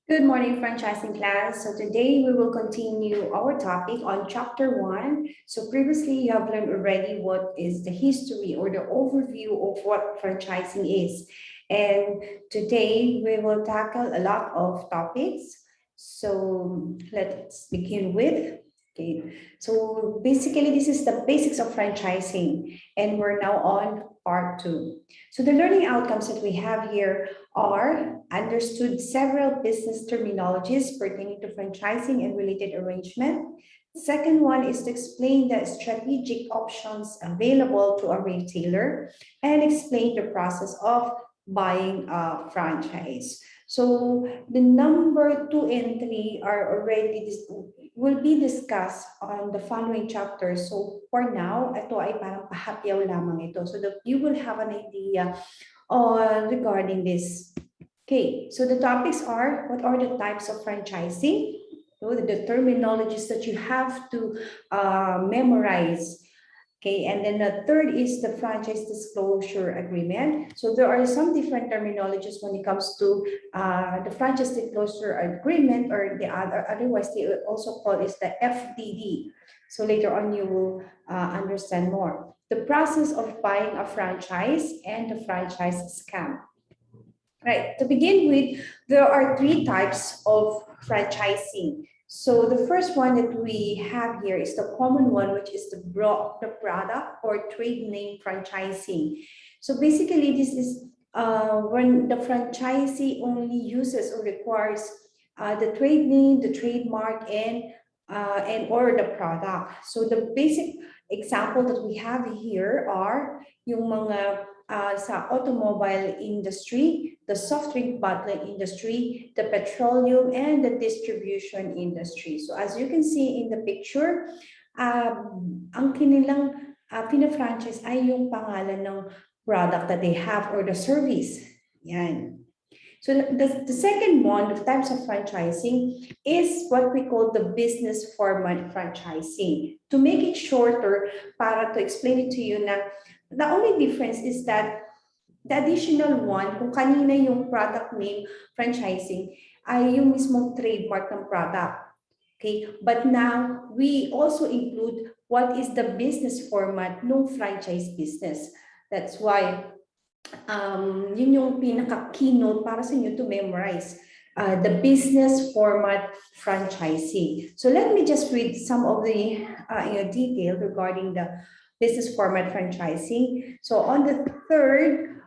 Good morning, franchising class. So today we will continue our topic on chapter one. So previously you have learned already what is the history or the overview of what franchising is. And today we will tackle a lot of topics. So let's begin with, okay. So basically this is the basics of franchising and we're now on part two. So the learning outcomes that we have here are understood several business terminologies pertaining to franchising and related arrangement. Second one is to explain the strategic options available to a retailer and explain the process of buying a franchise. So the number two and three are already will be discussed on the following chapters. So for now, ito ay parang pahapyaw lamang ito so that you will have an idea regarding this. Okay, so the topics are what are the types of franchising? So the terminologies that you have to memorize. Okay, and then the third is the franchise disclosure agreement. So there are some different terminologies when it comes to the franchise disclosure agreement, or the otherwise they also call it the FDD. So later on you will understand more. The process of buying a franchise and the franchise scam. Right, to begin with, there are three types of franchising. So the first one that we have here is the common one, which is the product or trade name franchising. So basically, this is when the franchisee only uses or requires the trade name, the trademark, and or the product. So the basic example that we have here are yung mga sa automobile industry, the soft drink bottling industry, the petroleum, and the distribution industry. So as you can see in the picture, ang kanilang pina-franchise ay yung pangalan ng product that they have or the service. Yan. So the second one, the types of franchising, is what we call the business format franchising. To make it shorter, para to explain it to you na the only difference is that the additional one, kung kanina yung product name franchising, ay yung mismong trademark ng product. Okay, but now we also include what is the business format ng franchise business. That's why yun yung pinaka-keynote para sa inyo to memorize. The business format franchising. So let me just read some of the detail regarding the business format franchising. So on the third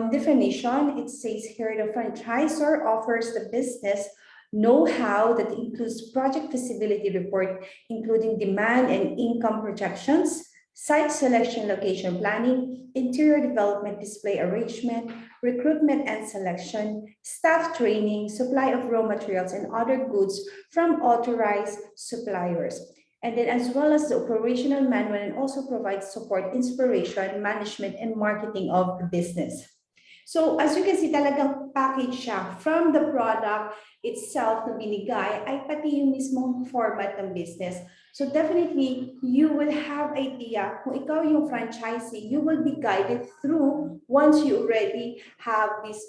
definition, it says here the franchisor offers the business know-how that includes project feasibility report, including demand and income projections, site selection, location planning, interior development, display arrangement, recruitment and selection, staff training, supply of raw materials and other goods from authorized suppliers. And then as well as the operational manual, and also provides support, inspiration, management, and marketing of the business. So as you can see, talagang package siya from the product itself na binigay ay pati yung mismong format ng business. So definitely, you will have idea kung ikaw yung franchisee, you will be guided through once you already have this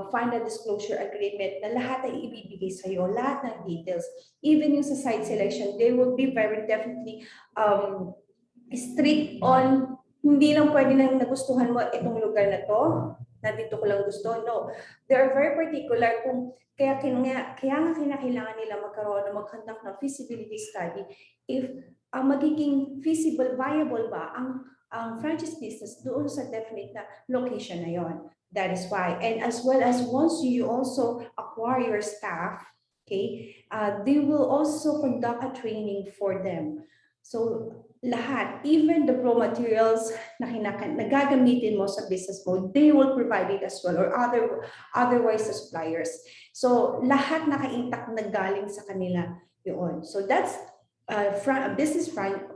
final disclosure agreement na lahat ay ibibigay sa'yo, lahat ng details. Even yung sa site selection, they will be very definitely strict on hindi lang pwede lang nagustuhan mo itong lugar na to, na dito ko lang gusto. No, they are very particular kung kaya nga kinakailangan nila magkaroon ng mag-conduct ng feasibility study if magiging feasible, viable ba ang franchise business doon sa definite na location na yon. That is why. And as well as once you also acquire your staff, okay, they will also conduct a training for them. So lahat, even the raw materials na gagamitin mo sa business mo, they will provide it as well, or otherwise the suppliers. So lahat naka-intact na galing sa kanila yun. So that's business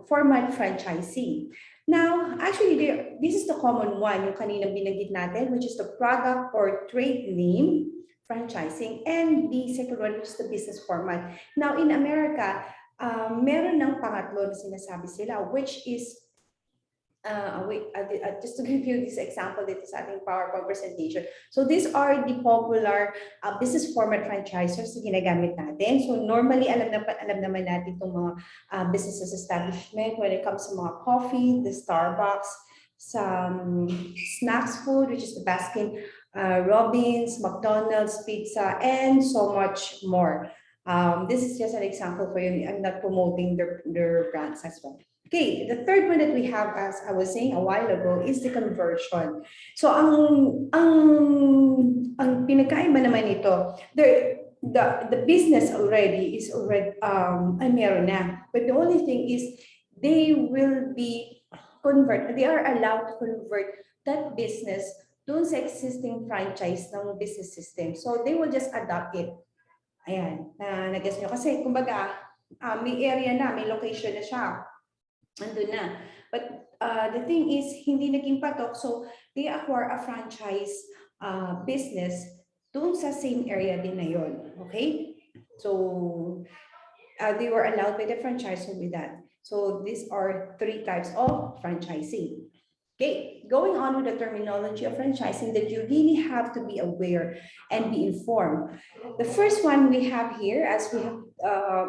format franchising. Now, actually, this is the common one, yung kanina binanggit natin, which is the product or trade name franchising, and the second one is the business format. Now, in America, meron ng pangatlo na sinasabi sila, which is just to give you this example dito sa ating PowerPoint presentation. So these are the popular business format franchisors na ginagamit natin. So normally, alam naman natin itong mga businesses establishment when it comes to mga coffee, the Starbucks, some snacks food, which is the Baskin Robbins, McDonald's, pizza, and so much more. This is just an example for you. I'm not promoting their brands as well. Okay, the third one that we have, as I was saying a while ago, is the conversion. So ang pinakaiba naman ito, the business already is already ay meron na. But the only thing is they will be they are allowed to convert that business doon sa existing franchise ng business system. So they will just adopt it. Ayan, nag-guess nyo. Kasi kumbaga, may area na, may location na siya. Andun na. But the thing is, hindi naging patok. So they acquire a franchise business doon sa same area din na yun. Okay? So they were allowed by the franchisor with that. So these are three types of franchising. Okay, going on with the terminology of franchising that you really have to be aware and be informed. The first one we have here, as we have,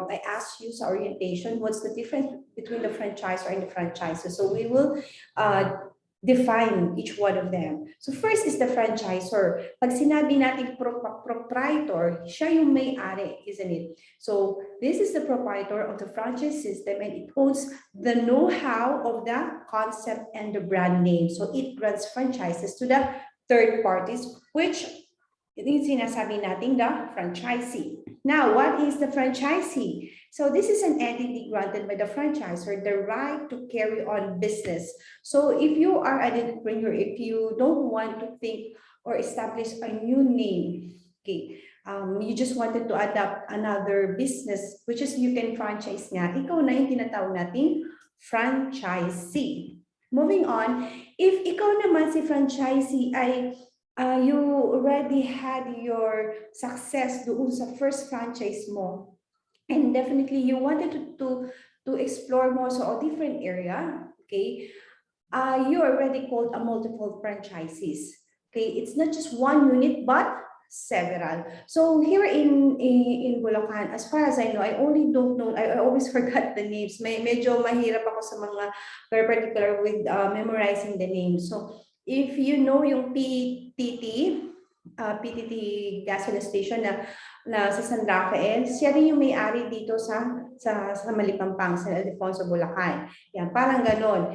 I asked you sa orientation, what's the difference between the franchisor and the franchisor? So we will define each one of them. So first is the franchisor. Pag sinabi natin proprietor, siya yung may-ari, isn't it? So this is the proprietor of the franchise system and it owns the know-how of the concept and the brand name. So it grants franchises to the third parties, which yung sinasabi natin the franchisee. Now, what is the franchisee? So this is an entity granted by the franchisor the right to carry on business. So if you are an entrepreneur, if you don't want to think or establish a new name, okay, you just wanted to adopt another business, which is you can franchise nga, ikaw na yung tinatawag nating franchisee. Moving on, if ikaw naman si franchisee ay you already had your success doon sa first franchise mo, and definitely you wanted to explore more so a different area, okay, you already called a multiple franchises. Okay, it's not just one unit but several. So here in Bulacan, as far as I know, I only don't know, I always forgot the names. Medyo mahirap ako sa mga very particular with memorizing the names. So if you know yung PTT gasoline station na sa San Rafael, siya rin yung may-ari dito sa Malipampang, San Ildefonso, Bulacan. Yan, parang ganon.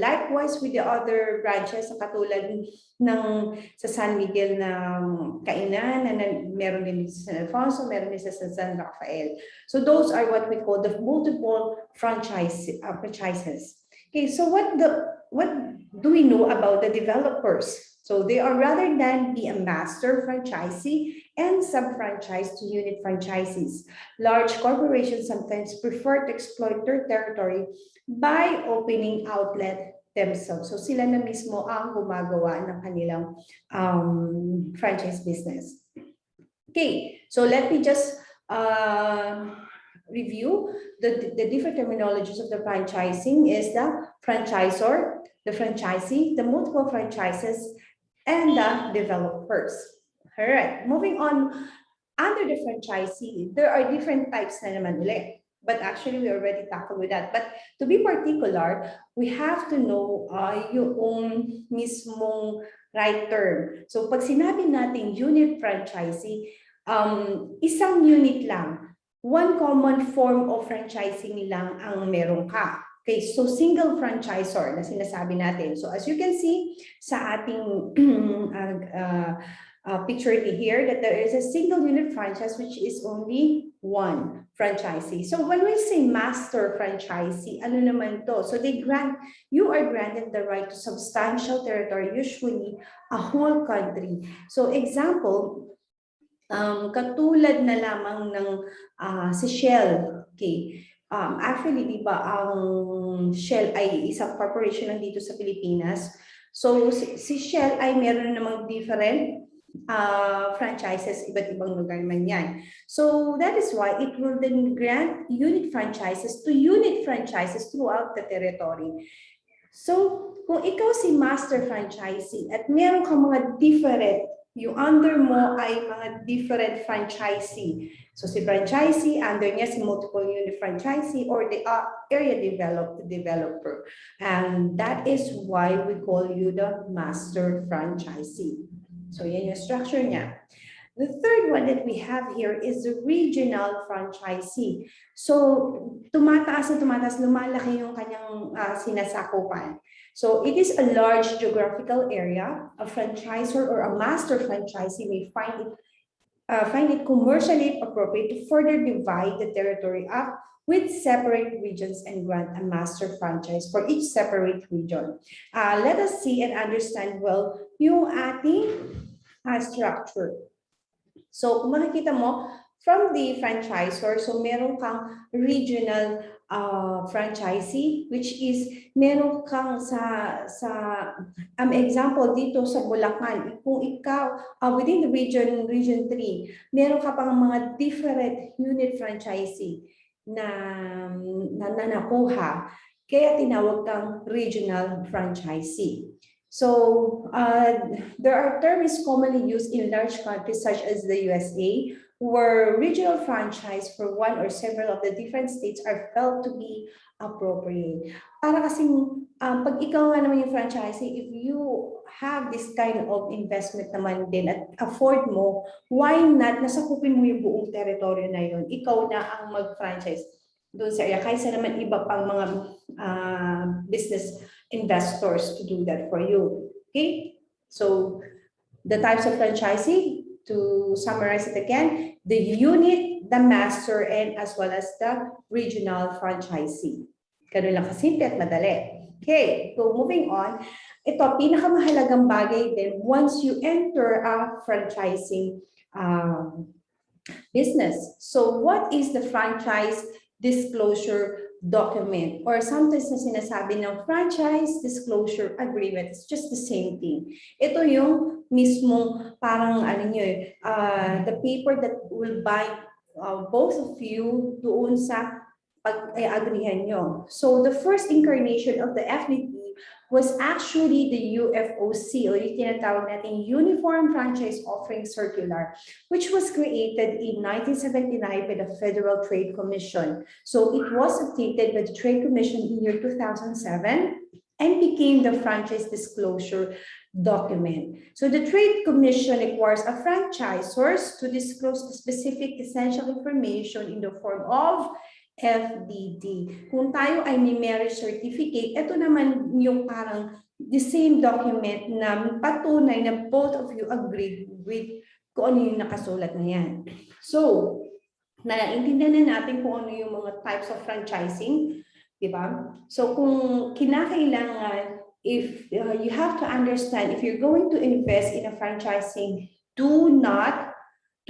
Likewise with the other branches, katulad ng sa San Miguel na kainan, na meron din sa San Ildefonso, meron din sa San Rafael. So those are what we call the multiple franchises. Okay, so what do we know about the developers? So they are rather than be a master franchisee and sub-franchise to unit franchisees. Large corporations sometimes prefer to exploit their territory by opening outlet themselves. So sila na mismo ang gumagawa ng kanilang franchise business. Okay, so let me just review the different terminologies of the franchising is the franchisor, the franchisee, the multiple franchises, and the developers. All right, moving on, under the franchisee, there are different types na naman ulit. But actually, we already tackled with that. But to be particular, we have to know yung mismong right term. So pag sinabi natin unit franchisee, isang unit lang. One common form of franchising lang ang meron ka. Okay, so single franchisor na sinasabi natin. So as you can see sa ating picture here that there is a single unit franchise which is only one franchisee. So when we say master franchisee, ano naman to? So you are granted the right to substantial territory, usually a whole country. So example, katulad na lamang ng si Shell, okay. Actually, di ba, ang Shell ay isang corporation nandito sa Pilipinas. So, si Shell ay meron namang different franchises, iba't ibang lugar man yan. So, that is why it will then grant unit franchises to unit franchises throughout the territory. So, kung ikaw si master franchisee at meron kang mga different, yung under mo ay mga different franchisee. So, si franchisee, under niya si multiple unit franchisee or the area developer. And that is why we call you the master franchisee. So, yan yung structure niya. The third one that we have here is the regional franchisee. So, tumataas na tumataas, lumalaki yung kanyang sinasakupan. So, it is a large geographical area. A franchisor or a master franchisee may find it commercially appropriate to further divide the territory up with separate regions and grant a master franchise for each separate region. Let us see and understand well yung ating structure. So kung makikita mo, from the franchisor, so meron kang regional franchisee, which is meron kang example dito sa Bulacan, kung ikaw, within the region 3, meron ka pang mga different unit franchisee na nakuha, kaya tinawag kang regional franchisee. So there are terms commonly used in large countries such as the USA, where regional franchise for one or several of the different states are felt to be appropriate. Para kasing pag ikaw nga naman yung franchisee, if you have this kind of investment naman din at afford mo, why not nasakupin mo yung buong teritoryo na yun? Ikaw na ang mag-franchise doon sa area. Kaysa naman iba pang mga business investors to do that for you. Okay, so the types of franchising, to summarize it again, the unit, the master, and as well as the regional franchisee. Ganun lang kasimple at madali. Okay, so moving on, ito pinakamahalagang bagay din once you enter a franchising business. So what is the franchise disclosure document, or sometimes na sinasabi ng franchise disclosure agreement? It's just the same thing. Ito yung mismong parang ano nyo, the paper that will bind both of you doon sa pag-agreehan nyo. So the first incarnation of the FDT was actually the UFOC, or yung tinatawag natin Uniform Franchise Offering Circular, which was created in 1979 by the Federal Trade Commission. So it was updated by the Trade Commission in year 2007 and became the franchise disclosure document. So the Trade Commission requires a franchisors to disclose specific essential information in the form of FDD. Kung tayo ay may marriage certificate, ito naman yung parang the same document na patunay na both of you agreed with kung ano yung nakasulat na yan. So, naiintindihan na natin kung ano yung mga types of franchising, di ba? So, kung kinakailangan, if you have to understand, if you're going to invest in a franchising, do not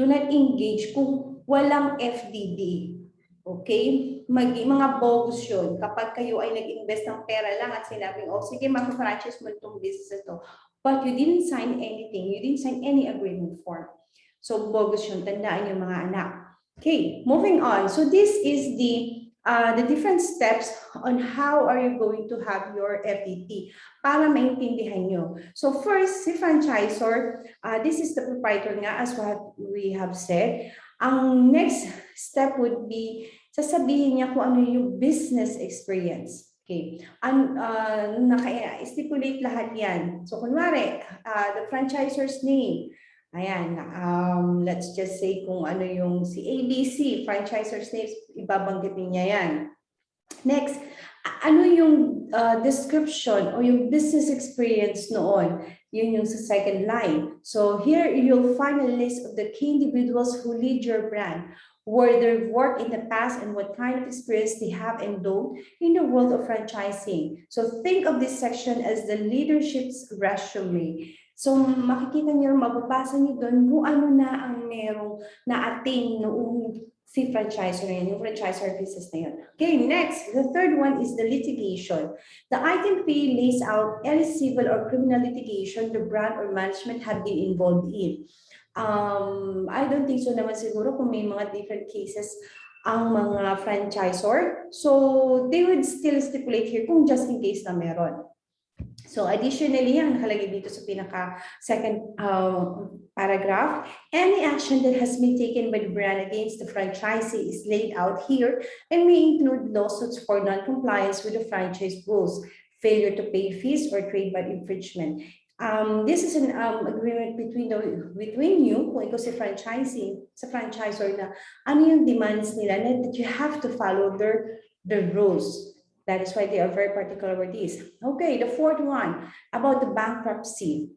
engage kung walang FDD. Okay? Mga bogus yun. Kapag kayo ay nag-invest ng pera lang at sinabing, oh, sige, mag-franchise mo itong business ito. But you didn't sign anything. You didn't sign any agreement form. So, bogus yun. Tandaan yung mga anak. Okay, moving on. So, this is the different steps on how are you going to have your FDT para maintindihan nyo. So, first, si franchisor, this is the proprietor nga, as what we have said. Ang next step would be, sasabihin niya kung ano yung business experience. Okay. Naka-stipulate lahat yan. So, kunwari, the franchisor's name. Ayan, let's just say kung ano yung si ABC, franchisor's name, ibabanggitin niya yan. Next, ano yung description o yung business experience noon? Yun yung sa second line. So here you'll find a list of the key individuals who lead your brand, where they've worked in the past and what kind of experience they have and don't in the world of franchising. So think of this section as the leadership's resume. So makikita niyo, mababasa niyo doon kung ano na ang merong na-attain noong si franchisor na yun, yung franchisor business na yun. Okay, next, the third one is the litigation. The item P lays out any civil or criminal litigation the brand or management have been involved in. I don't think so naman siguro kung may mga different cases ang mga franchisor. So they would still stipulate here kung just in case na meron. So additionally, ang nakalagay dito sa pinaka second paragraph, any action that has been taken by the brand against the franchisee is laid out here and may include lawsuits for non-compliance with the franchise rules, failure to pay fees, or trademark infringement. This is an agreement between you, kung ikaw si franchisee, sa franchisor na ano yung demands nila that you have to follow their rules. That is why they are very particular with this. Okay, the fourth one about the bankruptcy.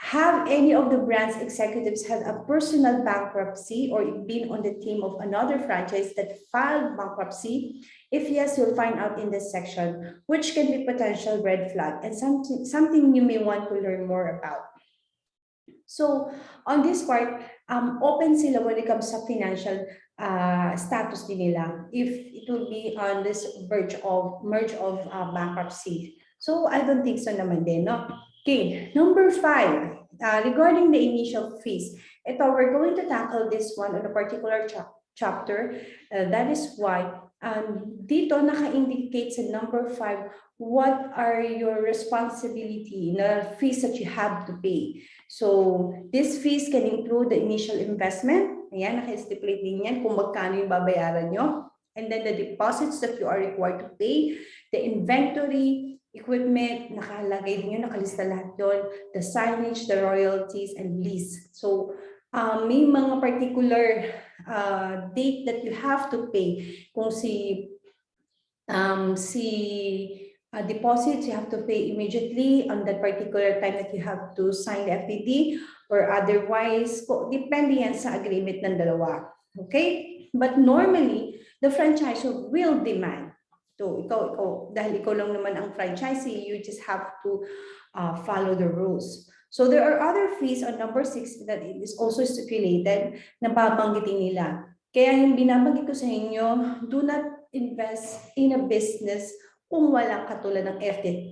Have any of the brand's executives had a personal bankruptcy or been on the team of another franchise that filed bankruptcy? If yes, you'll find out in this section, which can be potential red flag and something you may want to learn more about. So on this part, open sila when it comes to financial status din nila if it will be on this merge of bankruptcy. So I don't think so naman din, no? Okay, number 5, regarding the initial fees. Ito, we're going to tackle this one on a particular chapter. That is why dito naka-indicate sa number 5 what are your responsibility na fees that you have to pay. So these fees can include the initial investment. Ayan, naka-stipulate din yan kung magkano yung babayaran nyo. And then the deposits that you are required to pay, the inventory, equipment, nakalagay din yun, nakalista lahat yun, the signage, the royalties, and lease. So may mga particular date that you have to pay. Kung deposits, you have to pay immediately on that particular time that you have to sign the FPD, or otherwise, depende yan sa agreement ng dalawa. Okay? But normally, the franchisor will demand. So, dahil ikaw lang naman ang franchisee, you just have to follow the rules. So there are other fees on number 6 that it is also stipulated na babanggitin nila. Kaya yung binabanggit ko sa inyo, do not invest in a business kung walang katulad ng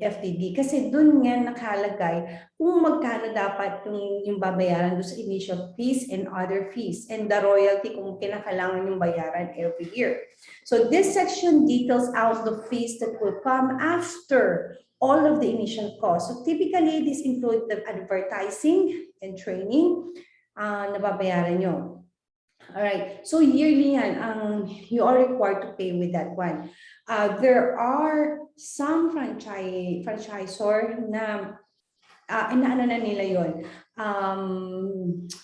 FTD. Kasi dun nga nakalagay kung magkano dapat yung babayaran doon sa initial fees and other fees, and the royalty kung kinakailangan yung bayaran every year. So this section details out the fees that will come after all of the initial costs. So typically, this includes the advertising and training na babayaran nyo. All right, so yearly yan, you are required to pay with that one. There are some franchisor na inaano na nila yon,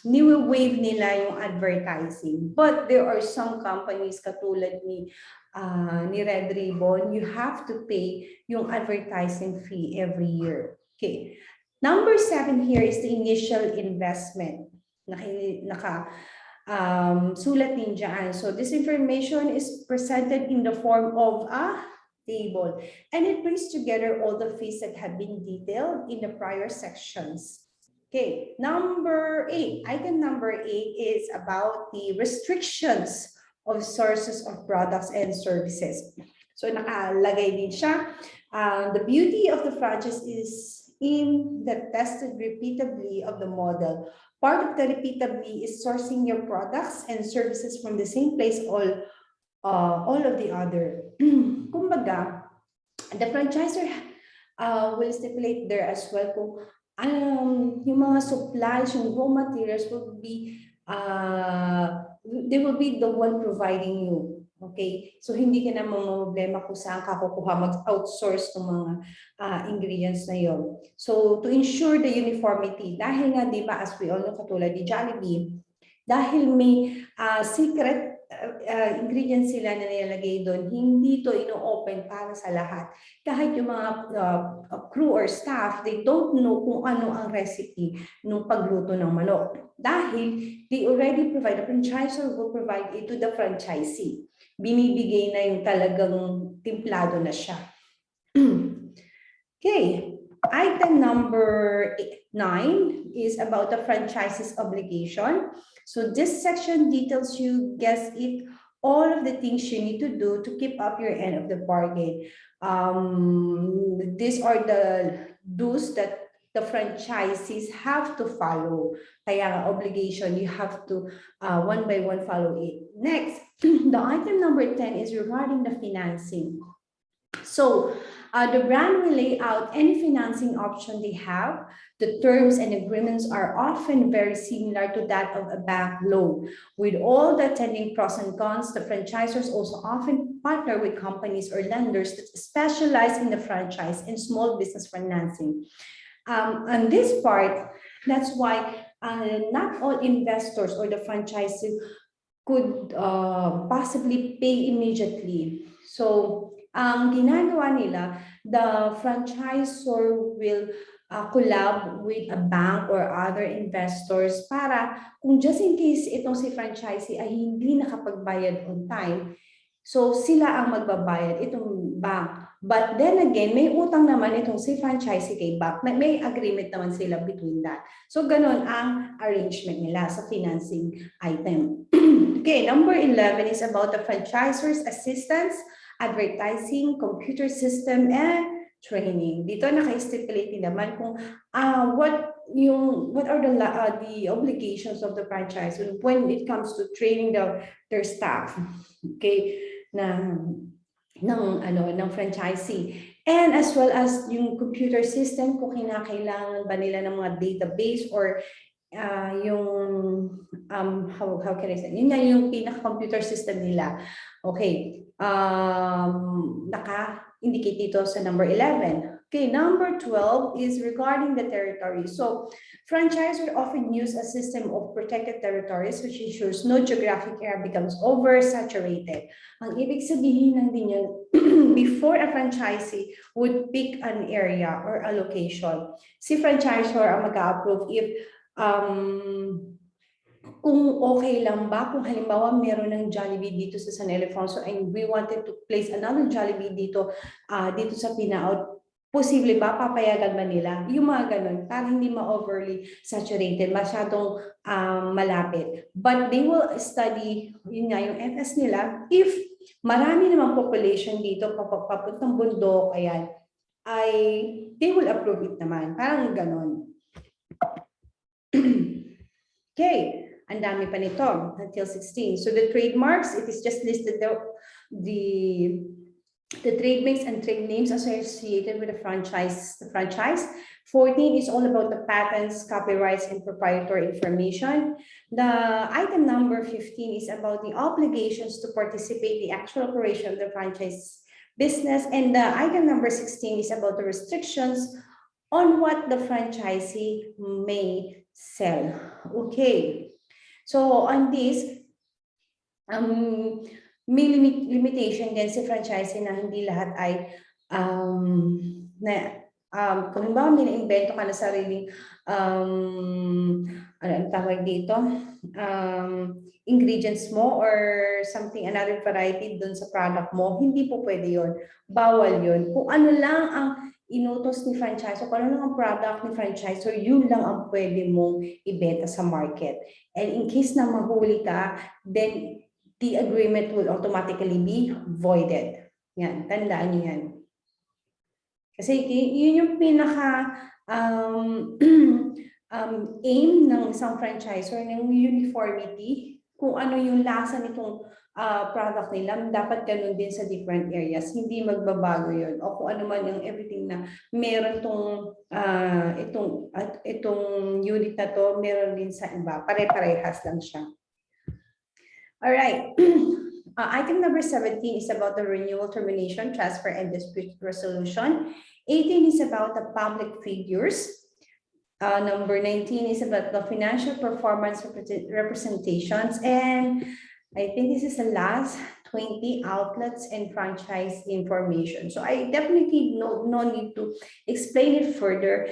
ni-waive nila yung advertising. But there are some companies katulad ni Red Ribbon, you have to pay yung advertising fee every year. Okay. Number 7 here is the initial investment. Sulat din dyan. So this information is presented in the form of a table, and it brings together all the fees that have been detailed in the prior sections. Okay, number 8. Item number 8 is about the restrictions of sources of products and services. So nakalagay din siya. The beauty of the franchise is in the tested repeatably of the model. Part of the repeatably is sourcing your products and services from the same place all of the other. Kumbaga, the franchisor will stipulate there as well kung yung mga supplies, yung raw materials will be, they will be the one providing you. Okay? So hindi ka na problema kung saan ka kukuha mag-outsource ng mga ingredients na yun. So to ensure the uniformity, dahil nga di ba as we all know katulad ni Jollibee, dahil may secret ingredients sila na nilalagay doon, hindi to ino-open para sa lahat. Kahit yung mga crew or staff, they don't know kung ano ang recipe ng pagluto ng manok. Dahil they already provide, the franchisor will provide it to the franchisee. Binibigay na yung talagang timplado na siya. Okay, item number 9 is about the franchisee's obligation. So this section details, you guess it, all of the things you need to do to keep up your end of the bargain. These are the do's that the franchisees have to follow. Kaya nga, obligation, you have to one by one follow it. Next, the item number 10 is regarding the financing. So the brand will lay out any financing option they have. The terms and agreements are often very similar to that of a bank loan. With all the attending pros and cons, the franchisors also often partner with companies or lenders that specialize in the franchise and small business financing. On this part, that's why not all investors or the franchises could possibly pay immediately. So ang ginagawa nila, the franchisor will collab with a bank or other investors para kung just in case itong si franchisee ay hindi nakapagbayad on time, so sila ang magbabayad, itong bank. But then again, may utang naman itong si franchisee kay bank. May agreement naman sila between that. So ganun ang arrangement nila sa financing item. Okay, number 11 is about the franchisor's assistance, advertising, computer system, and training. Dito naka-stipulate naman kung what are the obligations of the franchisor when it comes to training their staff, okay, ng franchisee. And as well as yung computer system, kung kinakailangan ba nila ng mga database or how can I say? Yun nga yung pinaka-computer system nila. Okay. Naka-indicate dito sa number 11. Okay, number 12 is regarding the territory. So, franchisors often use a system of protected territories which ensures no geographic area becomes oversaturated. Ang ibig sabihin lang din yun, before a franchisee would pick an area or a location, si franchisor ang mag-approve if kung okay lang ba, kung halimbawa meron ng Jollibee dito sa San Ildefonso and we wanted to place another Jollibee dito sa Pinaut, posible ba, papayagan ba nila? Yung mga ganun, para hindi ma-overly saturated, masyadong malapit. But they will study, yun nga, yung FS nila, if marami namang population dito, papuntang bundok, ayan, they will approve it naman. Parang ganun. Okay, ang dami pa nito until 16. So the trademarks, it is just listed the trademarks and trade names associated with the franchise. 14 is all about the patents, copyrights, and proprietary information. The item number 15 is about the obligations to participate in the actual operation of the franchise business. And the item number 16 is about the restrictions on what the franchisee may sell. Okay, so on this, may limitation din si franchising na hindi lahat ay kung halimbawa may na-invento ka na sariling ano tawag dito, ingredients mo or something, another variety dun sa product mo, hindi po pwede yun. Bawal yun. Kung ano lang ang inutos ni franchisor, kung ano lang ang product ni franchisor, yun lang ang pwede mong ibenta sa market. And in case na mahuli ka, then the agreement will automatically be voided. Yan, tandaan nyo yan. Kasi yun yung pinaka aim ng isang franchisor, ng uniformity, kung ano yung lasa nitong product nila, dapat ganun din sa different areas. Hindi magbabago yun. O kung ano man yung everything na meron itong unit na to, meron din sa iba. Pare-parehas lang siya. Alright. Item number 17 is about the renewal, termination, transfer, and dispute resolution. 18 is about the public figures. Number 19 is about the financial performance representations. And I think this is the last 20 outlets and franchise information. So I definitely no need to explain it further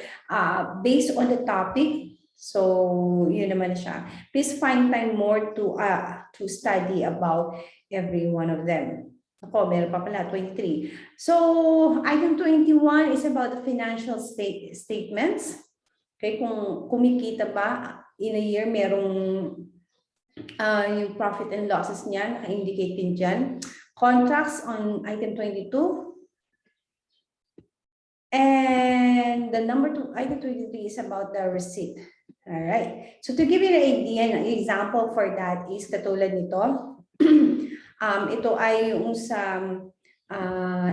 based on the topic. So yun naman siya. Please find time more to study about every one of them. Ako, meron pa pala, 23. So item 21 is about the financial statements. Okay, kung kumikita ba in a year, merong yung profit and losses niya, naka-indicate din dyan. Contracts on item 22. And the number two, item 23 is about the receipt. All right. So to give you an idea, an example for that is katulad nito. Ito ay yung sa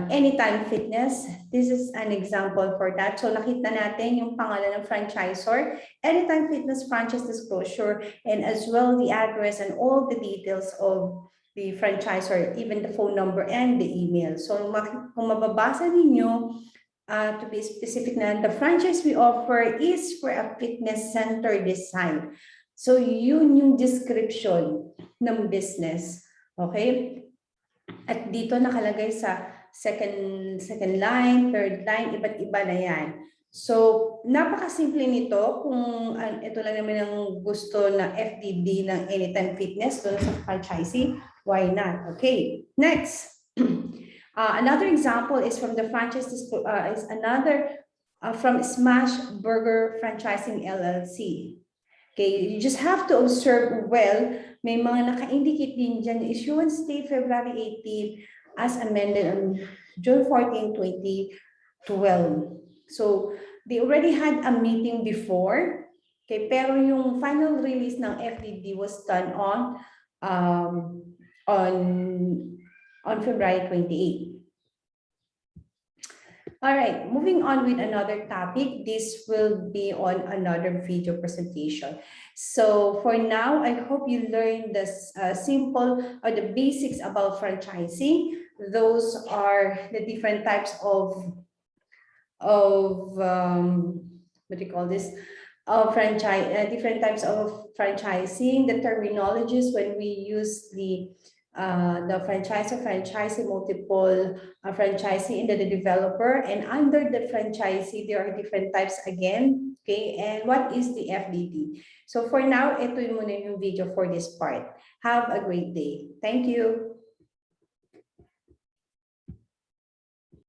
Anytime Fitness. This is an example for that. So nakita natin yung pangalan ng franchisor, Anytime Fitness franchise disclosure, and as well the address and all the details of the franchisor, even the phone number and the email. So kung mababasa ninyo, to be specific na, the franchise we offer is for a fitness center design. So yun yung description ng business. Okay? At dito nakalagay sa second line, third line, iba't iba na yan. So, napakasimple nito kung ito lang naman ang gusto ng FDD ng Anytime Fitness doon sa franchising, why not? Okay, next. Another example is from the franchise, from Smash Burger Franchising LLC. Okay, you just have to observe well. May mga naka-indicate din dyan, issuance date February 18 as amended on June 14, 2012. So, they already had a meeting before. Okay, pero yung final release ng FDD was done on February 28. All right, moving on with another topic. This will be on another video presentation. So for now, I hope you learned this simple or the basics about franchising. Those are the different types of what do you call this? Different types of franchising, the terminologies when we use the franchisee, multiple franchisee into the developer, and under the franchisee, there are different types again. Okay, and what is the FDD? So for now, ito muna yung video for this part. Have a great day. Thank you.